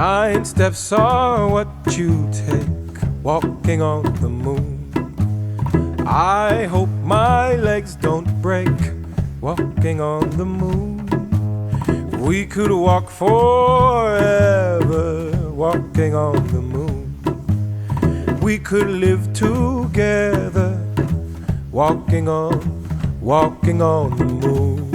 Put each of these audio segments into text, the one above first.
Giant steps are what you take, walking on the moon. I hope my legs don't break, walking on the moon. We could walk forever, walking on the moon. We could live together, walking on the moon.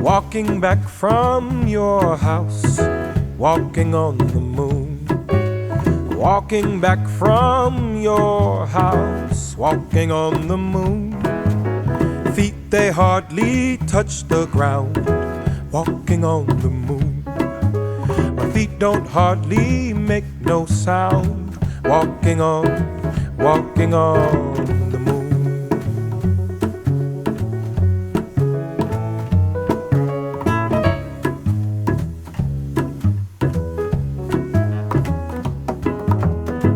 Walking back from your house, walking on the moon. Walking back from your house, walking on the moon. Feet they hardly touch the ground, walking on the moon. My feet don't hardly make no sound, walking on the moon.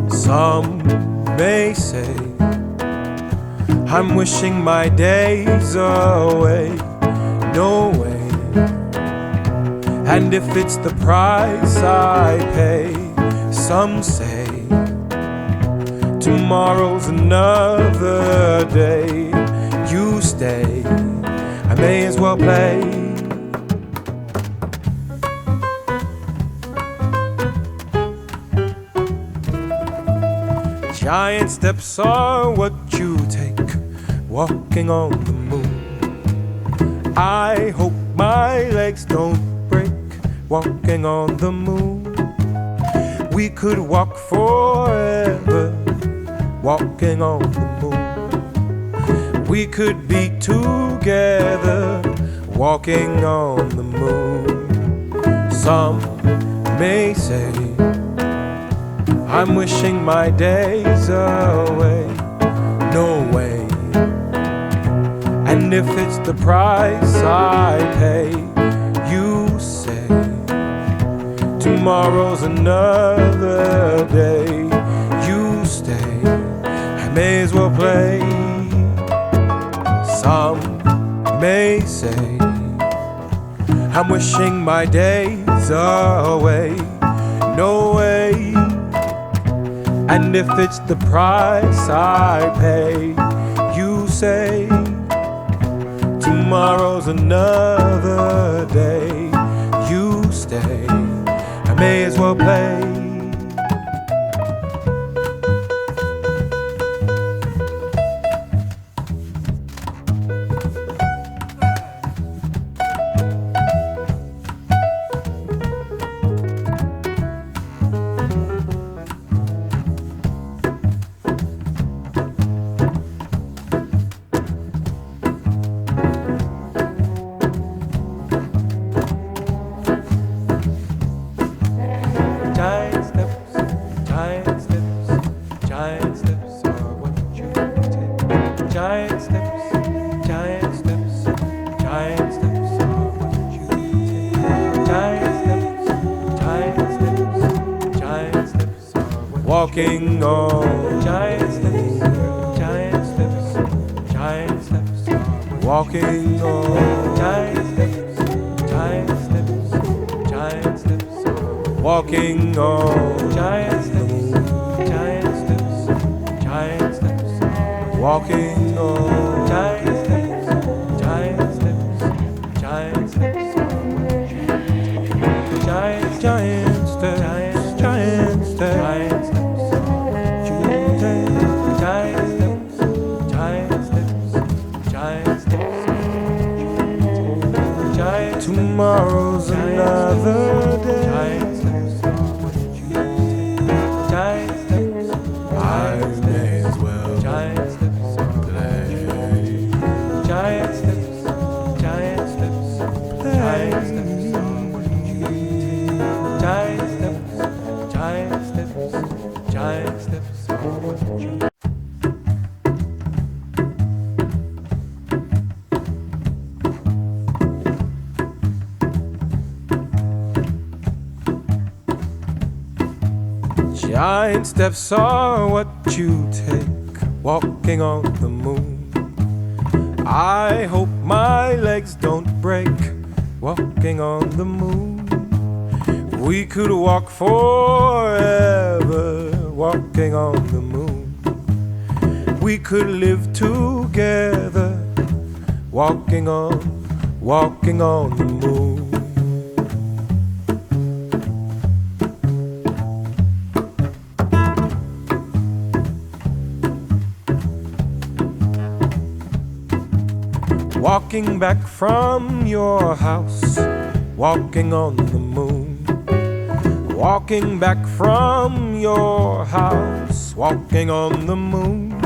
Some may say I'm wishing my days away. No way. And if it's the price I pay, some say tomorrow's another day. You stay, I may as well play. Giant steps are what you take, walking on the moon. I hope my legs don't break, walking on the moon. We could walk forever, walking on the moon. We could be together, walking on the moon. Some may say I'm wishing my days away. No way. And if it's the price I pay, you say tomorrow's another day. You stay, I may as well play. Some may say I'm wishing my days away. No way. And if it's the price I pay, you say tomorrow's another day. You stay, I may as well play. Walking on giant steps, giant steps, giant steps. Walking on giant steps, giant steps, giant steps. Walking on giant steps, giant steps, giant steps. Walking on giant steps, giant steps, giant steps. Giant, giant steps, giant steps, giant steps. Tomorrow's another day. I may as well play. Giant steps are what you take, walking on the moon. I hope my legs don't break, walking on the moon. We could walk forever, walking on the moon. We could live together, walking on the moon. Walking back from your house, walking on the moon. Walking back from your house, walking on the moon.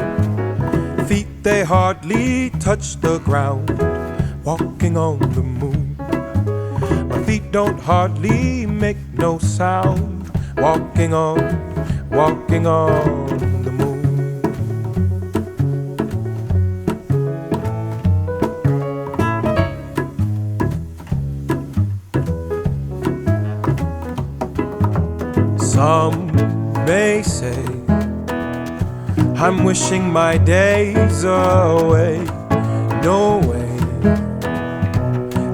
Feet they hardly touch the ground, walking on the moon. My feet don't hardly make no sound, walking on the moon. Some may say I'm wishing my days away. No way.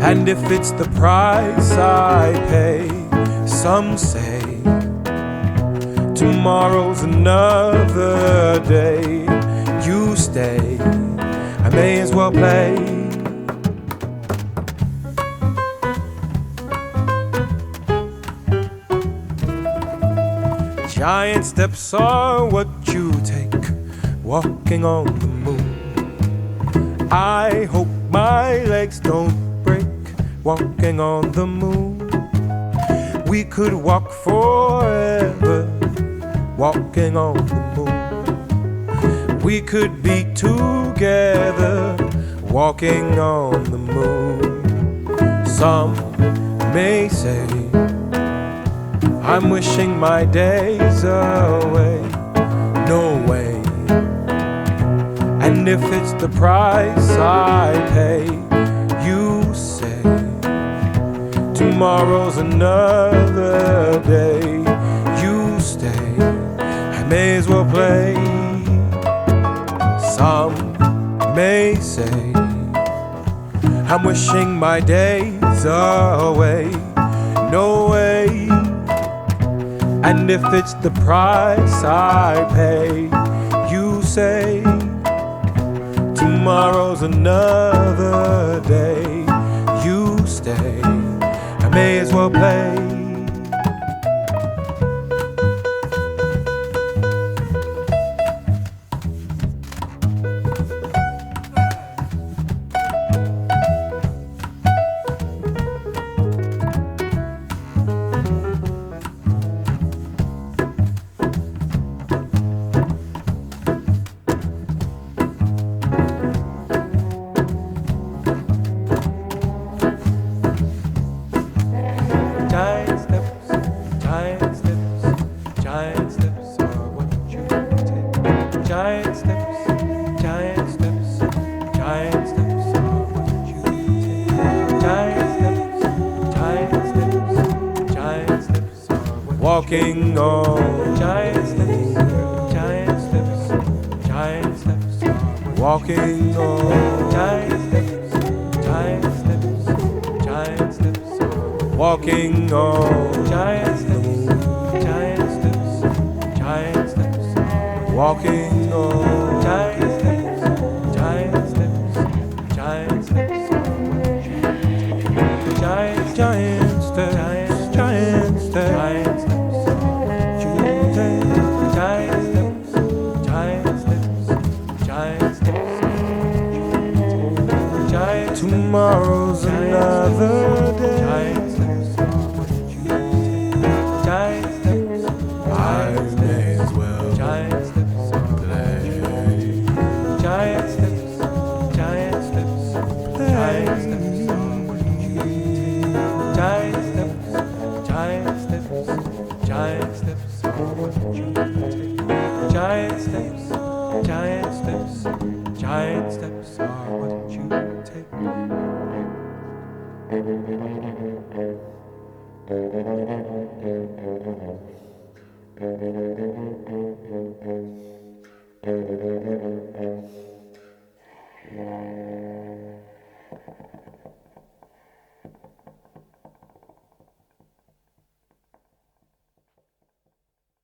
And if it's the price I pay, some say tomorrow's another day. You stay, I may as well play. Giant steps are what you take, walking on the moon. I hope my legs don't break, walking on the moon. We could walk forever, walking on the moon. We could be together, walking on the moon. Some may say I'm wishing my days away. No way. And if it's the price I pay, you say tomorrow's another day. You stay, I may as well play. Some may say I'm wishing my days away. No way. And if it's the price I pay, you say tomorrow's another day. You stay, I may as well play. Walking on giant steps, giant steps, giant steps. Walking on giant steps, giant steps, giant steps. Walking on giant steps, giant steps, giant steps. Walking on giant steps, giant steps, giant steps. Giant, giant steps, giant steps, giant steps. Tomorrow's another day. Giant steps. Giant steps. I may as well play. Giant steps. Giant steps. Giant steps. Giant steps. Giant steps. Giant steps. Giant steps. Giant steps. Giant steps are what